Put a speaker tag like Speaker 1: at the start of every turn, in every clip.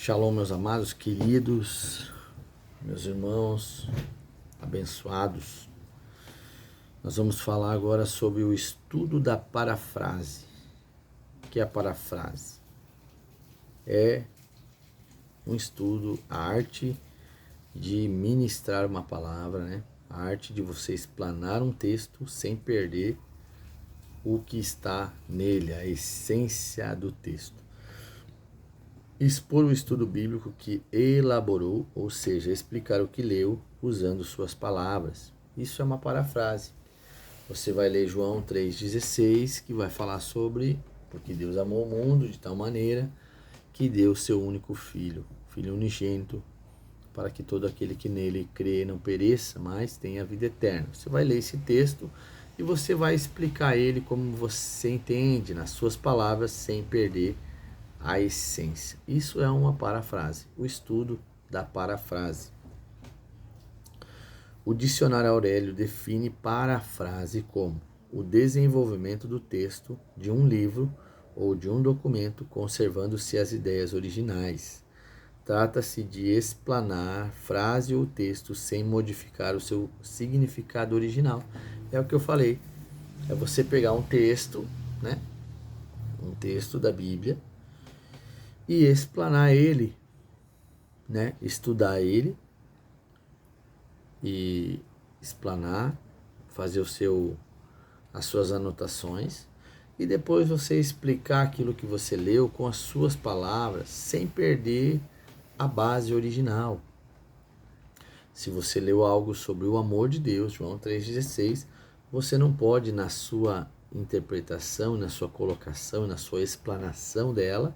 Speaker 1: Shalom, meus amados, queridos, meus irmãos abençoados. Nós vamos falar agora sobre o estudo da parafrase. O que é a parafrase? É um estudo, a arte de ministrar uma palavra, né? A arte de você explanar um texto sem perder o que está nele, a essência do texto. Expor o estudo bíblico que elaborou, ou seja, explicar o que leu usando suas palavras. Isso é uma parafrase. Você vai ler João 3,16, que vai falar sobre porque Deus amou o mundo de tal maneira que deu seu único filho, filho unigênito, para que todo aquele que nele crê não pereça, mas tenha vida eterna. Você vai ler esse texto e você vai explicar ele como você entende, nas suas palavras, sem perder a essência. Isso é uma parafrase, o estudo da parafrase. O dicionário Aurélio define parafrase como o desenvolvimento do texto de um livro ou de um documento, conservando-se as ideias originais. Trata-se de explanar frase ou texto sem modificar o seu significado original. É o que eu falei. É você pegar um texto, né? Um texto da Bíblia, e explanar ele, né? Estudar ele e explanar, fazer as suas anotações e depois você explicar aquilo que você leu com as suas palavras, sem perder a base original. Se você leu algo sobre o amor de Deus, João 3,16, você não pode, na sua interpretação, na sua colocação, na sua explanação dela,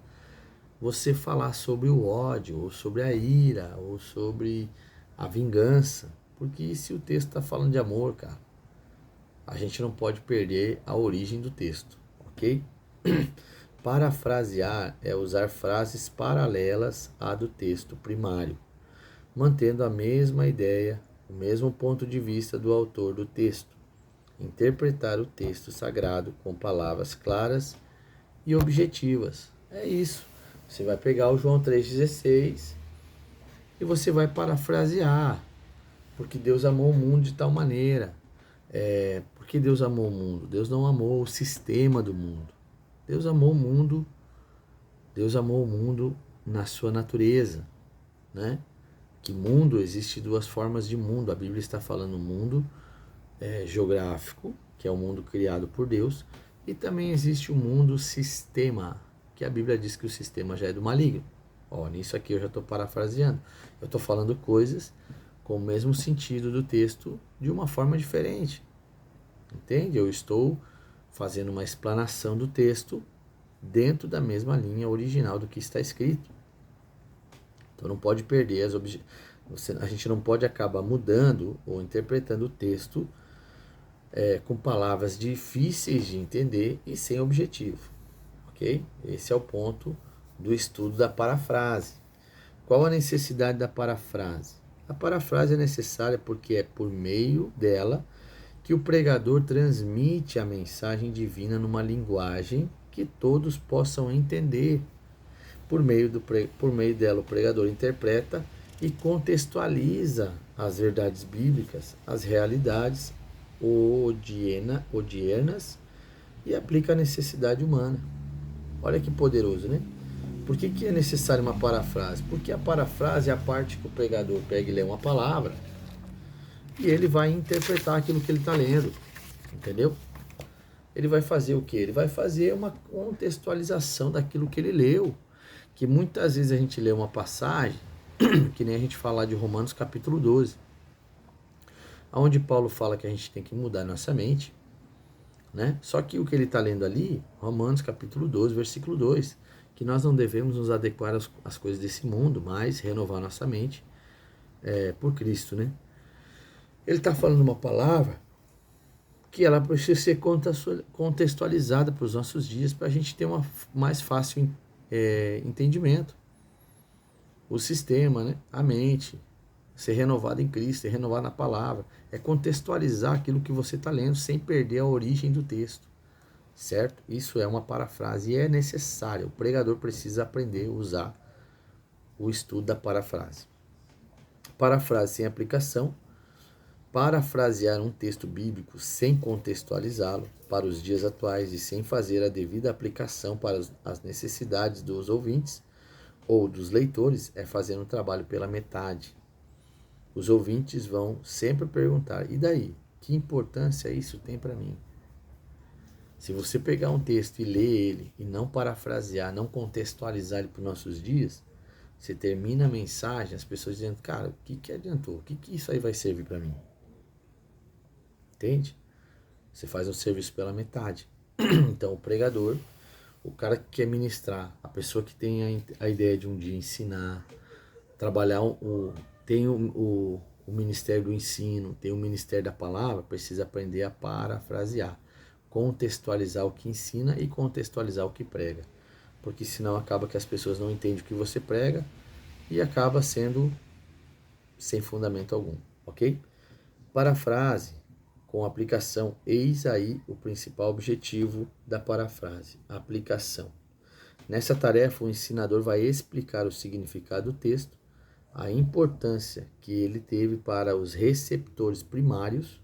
Speaker 1: você falar sobre o ódio, ou sobre a ira, ou sobre a vingança. Porque se o texto está falando de amor, cara, a gente não pode perder a origem do texto, ok? Parafrasear é usar frases paralelas à do texto primário, mantendo a mesma ideia, o mesmo ponto de vista do autor do texto. Interpretar o texto sagrado com palavras claras e objetivas. É isso. Você vai pegar o João 3,16 e você vai parafrasear. Porque Deus amou o mundo de tal maneira. Porque Deus amou o mundo? Deus não amou o sistema do mundo. Deus amou o mundo na sua natureza, né? Que mundo, existe duas formas de mundo. A Bíblia está falando mundo geográfico, que é o mundo criado por Deus, e também existe o mundo sistema, que a Bíblia diz que o sistema já é do maligno. Nisso aqui eu já estou parafraseando. Eu estou falando coisas com o mesmo sentido do texto de uma forma diferente. Entende? Eu estou fazendo uma explanação do texto dentro da mesma linha original do que está escrito. Então não pode perder a gente não pode acabar mudando ou interpretando o texto com palavras difíceis de entender e sem objetivo. Ok? Esse é o ponto do estudo da parafrase. Qual a necessidade da parafrase? A parafrase é necessária porque é por meio dela que o pregador transmite a mensagem divina numa linguagem que todos possam entender. Por meio dela, o pregador interpreta e contextualiza as verdades bíblicas, as realidades odiernas e aplica a necessidade humana. Olha que poderoso, né? Por que é necessária uma parafrase? Porque a parafrase é a parte que o pregador pega e lê uma palavra e ele vai interpretar aquilo que ele está lendo, entendeu? Ele vai fazer o quê? Ele vai fazer uma contextualização daquilo que ele leu, que muitas vezes a gente lê uma passagem, que nem a gente fala de Romanos capítulo 12, onde Paulo fala que a gente tem que mudar nossa mente, né? Só que o que ele está lendo ali, Romanos capítulo 12, versículo 2, que nós não devemos nos adequar às coisas desse mundo, mas renovar nossa mente por Cristo, né? Ele está falando uma palavra que ela precisa ser contextualizada para os nossos dias, para a gente ter mais fácil entendimento. O sistema, né? A mente, ser renovado em Cristo, ser renovado na palavra, é contextualizar aquilo que você está lendo sem perder a origem do texto, certo? Isso é uma parafrase e é necessário. O pregador precisa aprender a usar o estudo da parafrase. Parafrase sem aplicação. Parafrasear um texto bíblico sem contextualizá-lo para os dias atuais e sem fazer a devida aplicação para as necessidades dos ouvintes ou dos leitores é fazer um trabalho pela metade. Os ouvintes vão sempre perguntar: e daí? Que importância isso tem para mim? Se você pegar um texto e ler ele e não parafrasear, não contextualizar ele para os nossos dias, você termina a mensagem, as pessoas dizendo: cara, o que adiantou? O que isso aí vai servir para mim? Entende? Você faz um serviço pela metade. Então, o pregador, o cara que quer ministrar, a pessoa que tem a ideia de um dia ensinar, trabalhar, tem o ministério do ensino, tem o ministério da palavra, precisa aprender a parafrasear, contextualizar o que ensina e contextualizar o que prega. Porque senão acaba que as pessoas não entendem o que você prega e acaba sendo sem fundamento algum, ok? Parafrase com aplicação, eis aí o principal objetivo da parafrase, a aplicação. Nessa tarefa, o ensinador vai explicar o significado do texto, a importância que ele teve para os receptores primários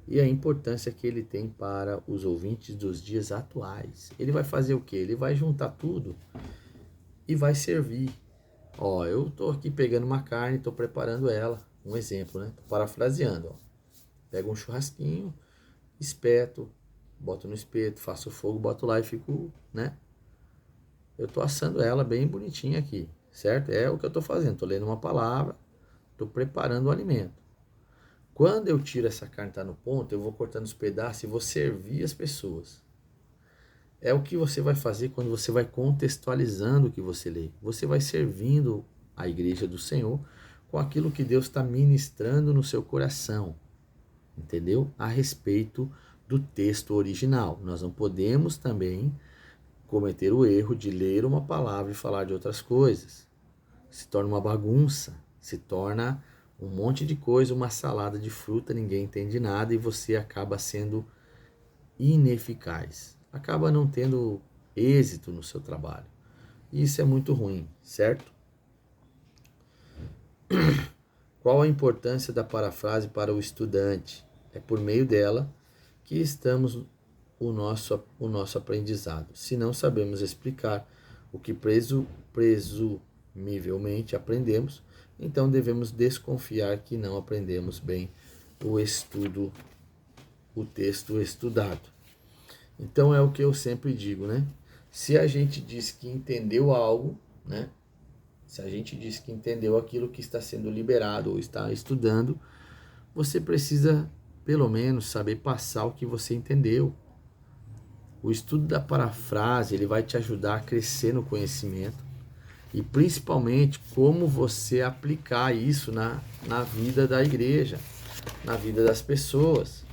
Speaker 1: e a importância que ele tem para os ouvintes dos dias atuais. Ele vai fazer o quê? Ele vai juntar tudo e vai servir. Ó, eu estou aqui pegando uma carne, estou preparando ela, um exemplo, né? Tô parafraseando, ó. Pego um churrasquinho, espeto, boto no espeto, faço fogo, boto lá e fico, né? Eu tô assando ela bem bonitinha aqui, certo? É o que eu tô fazendo, tô lendo uma palavra, tô preparando o alimento. Quando eu tiro essa carne, tá no ponto, eu vou cortando os pedaços e vou servir as pessoas. É o que você vai fazer quando você vai contextualizando o que você lê. Você vai servindo a igreja do Senhor com aquilo que Deus está ministrando no seu coração. Entendeu? A respeito do texto original. Nós não podemos também cometer o erro de ler uma palavra e falar de outras coisas. Se torna uma bagunça, se torna um monte de coisa, uma salada de fruta, ninguém entende nada e você acaba sendo ineficaz. Acaba não tendo êxito no seu trabalho. E isso é muito ruim, certo? Qual a importância da parafrase para o estudante? É por meio dela que estamos o nosso aprendizado. Se não sabemos explicar o que presumivelmente aprendemos, então devemos desconfiar que não aprendemos bem o texto estudado. Então é o que eu sempre digo, né? Se a gente diz que entendeu algo, né? Se a gente diz que entendeu aquilo que está sendo liberado ou está estudando, você precisa pelo menos saber passar o que você entendeu. O estudo da parafrase, ele vai te ajudar a crescer no conhecimento e principalmente como você aplicar isso na vida da igreja, na vida das pessoas.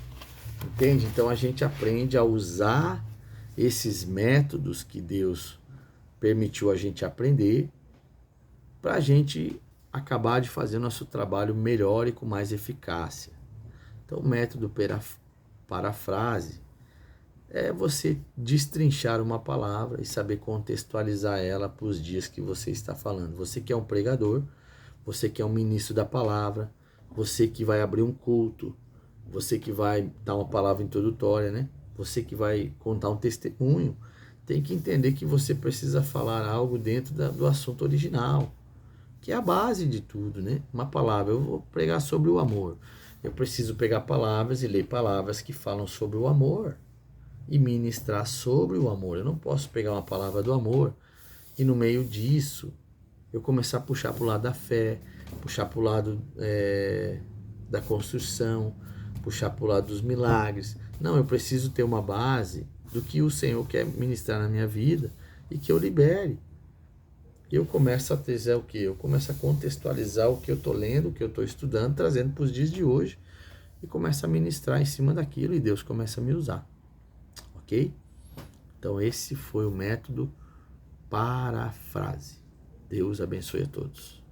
Speaker 1: Entende? Então a gente aprende a usar esses métodos que Deus permitiu a gente aprender para a gente acabar de fazer nosso trabalho melhor e com mais eficácia. Então, o método parafrase é você destrinchar uma palavra e saber contextualizar ela para os dias que você está falando. Você que é um pregador, você que é um ministro da palavra, você que vai abrir um culto, você que vai dar uma palavra introdutória, né? Você que vai contar um testemunho, tem que entender que você precisa falar algo dentro do assunto original, que é a base de tudo, né? Uma palavra, eu vou pregar sobre o amor. Eu preciso pegar palavras e ler palavras que falam sobre o amor e ministrar sobre o amor. Eu não posso pegar uma palavra do amor e no meio disso eu começar a puxar para o lado da fé, puxar para o lado da construção, puxar para o lado dos milagres. Não, eu preciso ter uma base do que o Senhor quer ministrar na minha vida e que eu libere. Eu começo a dizer o quê? Eu começo a contextualizar o que eu estou lendo, o que eu estou estudando, trazendo para os dias de hoje e começo a ministrar em cima daquilo e Deus começa a me usar. Ok? Então esse foi o método parafrase. Deus abençoe a todos.